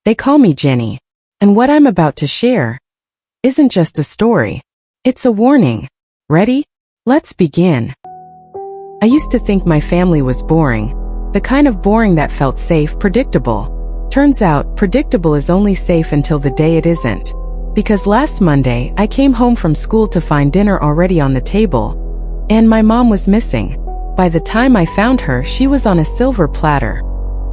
They call me Jenny. And what I'm about to share isn't just a story. It's a warning. Ready? Let's begin. I used to think my family was boring. The kind of boring that felt safe, predictable. Turns out, predictable is only safe until the day it isn't. Because last Monday, I came home from school to find dinner already on the table. And my mom was missing. By the time I found her, she was on a silver platter.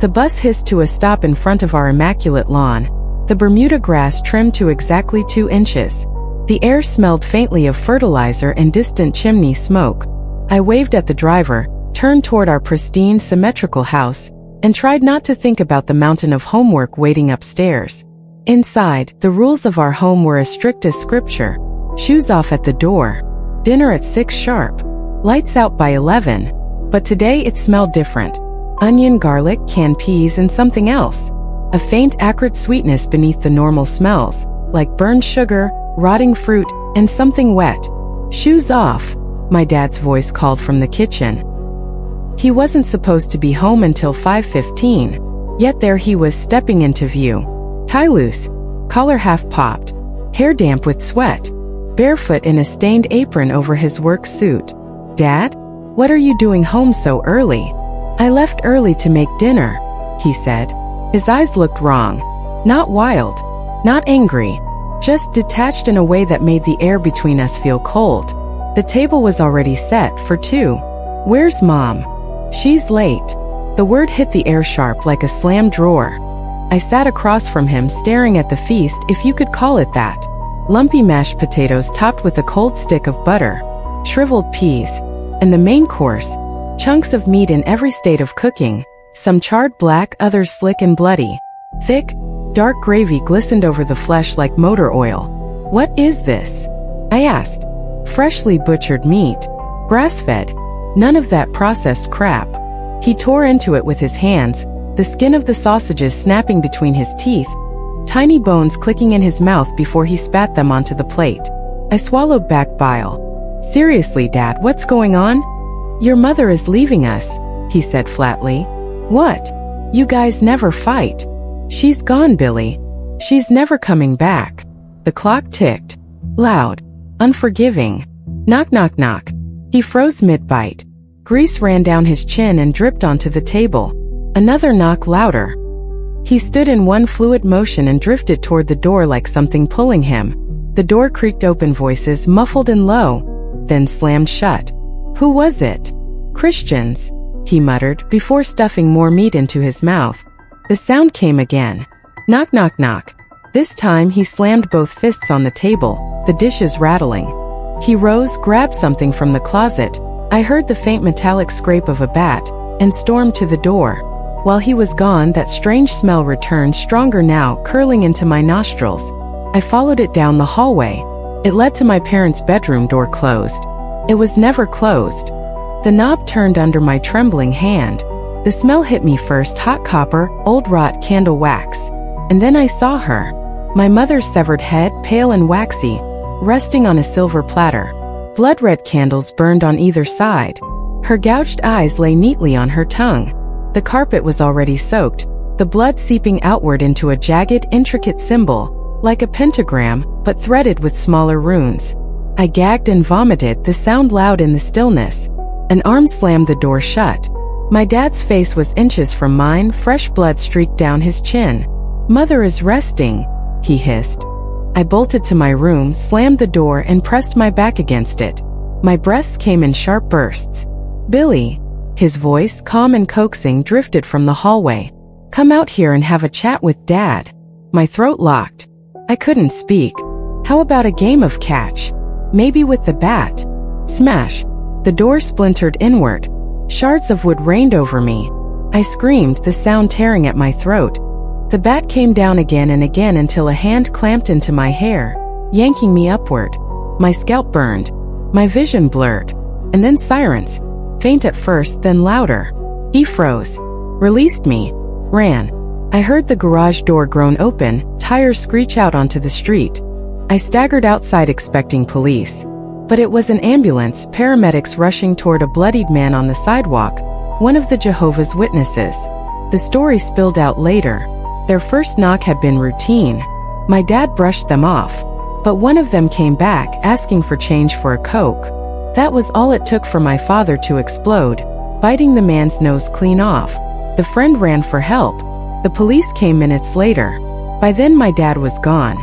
The bus hissed to a stop in front of our immaculate lawn. The Bermuda grass trimmed to exactly 2 inches. The air smelled faintly of fertilizer and distant chimney smoke. I waved at the driver, turned toward our pristine, symmetrical house, and tried not to think about the mountain of homework waiting upstairs. Inside, the rules of our home were as strict as scripture. Shoes off at the door. Dinner at 6 sharp. Lights out by 11. But today it smelled different. Onion, garlic, canned peas, and something else. A faint acrid sweetness beneath the normal smells, like burned sugar, rotting fruit, and something wet. Shoes off, my dad's voice called from the kitchen. He wasn't supposed to be home until 5:15, yet there he was stepping into view. Tie loose, collar half popped, hair damp with sweat, barefoot in a stained apron over his work suit. Dad? What are you doing home so early? I left early to make dinner, he said. His eyes looked wrong. Not wild, not angry, just detached in a way that made the air between us feel cold. The table was already set for 2. Where's Mom? She's late. The word hit the air sharp like a slammed drawer. I sat across from him staring at the feast, if you could call it that. Lumpy mashed potatoes topped with a cold stick of butter, shriveled peas, and the main course, chunks of meat in every state of cooking, some charred black, others slick and bloody. Thick, dark gravy glistened over the flesh like motor oil. What is this? I asked. Freshly butchered meat. Grass-fed. None of that processed crap. He tore into it with his hands, the skin of the sausages snapping between his teeth, tiny bones clicking in his mouth before he spat them onto the plate. I swallowed back bile. Seriously, Dad, what's going on? Your mother is leaving us, he said flatly. What? You guys never fight. She's gone, Billy. She's never coming back. The clock ticked. Loud. Unforgiving. Knock, knock, knock. He froze mid-bite. Grease ran down his chin and dripped onto the table. Another knock, louder. He stood in one fluid motion and drifted toward the door like something pulling him. The door creaked open, voices muffled and low, then slammed shut. Who was it? Christians, he muttered before stuffing more meat into his mouth. The sound came again. Knock, knock, knock. This time he slammed both fists on the table, the dishes rattling. He rose, grabbed something from the closet. I heard the faint metallic scrape of a bat, and stormed to the door. While he was gone, that strange smell returned, stronger now, curling into my nostrils. I followed it down the hallway. It led to my parents' bedroom, door closed. It was never closed. The knob turned under my trembling hand. The smell hit me first, hot copper, old rot, candle wax. And then I saw her. My mother's severed head, pale and waxy, resting on a silver platter. Blood-red candles burned on either side. Her gouged eyes lay neatly on her tongue. The carpet was already soaked, the blood seeping outward into a jagged, intricate symbol, like a pentagram, but threaded with smaller runes. I gagged and vomited, the sound loud in the stillness. An arm slammed the door shut. My dad's face was inches from mine, fresh blood streaked down his chin. Mother is resting, he hissed. I bolted to my room, slammed the door, and pressed my back against it. My breaths came in sharp bursts. Billy, his voice, calm and coaxing, drifted from the hallway. Come out here and have a chat with Dad. My throat locked. I couldn't speak. How about a game of catch? Maybe with the bat. Smash. The door splintered inward. Shards of wood rained over me. I screamed, the sound tearing at my throat. The bat came down again and again until a hand clamped into my hair, yanking me upward. My scalp burned. My vision blurred. And then sirens. Faint at first, then louder. He froze. Released me. Ran. I heard the garage door groan open, tires screech out onto the street. I staggered outside expecting police. But it was an ambulance, paramedics rushing toward a bloodied man on the sidewalk, one of the Jehovah's Witnesses. The story spilled out later. Their first knock had been routine. My dad brushed them off. But one of them came back asking for change for a Coke. That was all it took for my father to explode, biting the man's nose clean off. The friend ran for help. The police came minutes later. By then my dad was gone.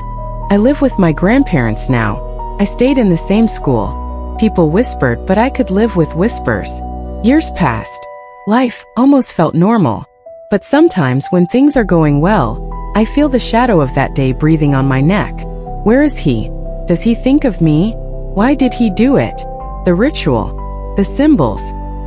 I live with my grandparents now. I stayed in the same school. People whispered, but I could live with whispers. Years passed. Life almost felt normal. But sometimes when things are going well, I feel the shadow of that day breathing on my neck. Where is he? Does he think of me? Why did he do it? The ritual. The symbols.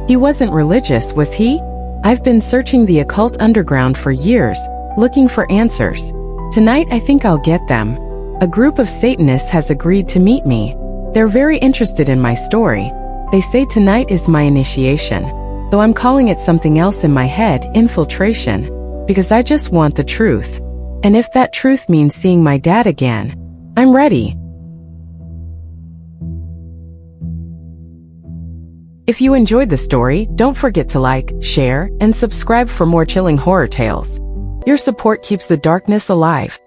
He wasn't religious, was he? I've been searching the occult underground for years, looking for answers. Tonight I think I'll get them. A group of Satanists has agreed to meet me. They're very interested in my story. They say tonight is my initiation, though I'm calling it something else in my head, infiltration, because I just want the truth. And if that truth means seeing my dad again, I'm ready. If you enjoyed the story, don't forget to like, share, and subscribe for more chilling horror tales. Your support keeps the darkness alive.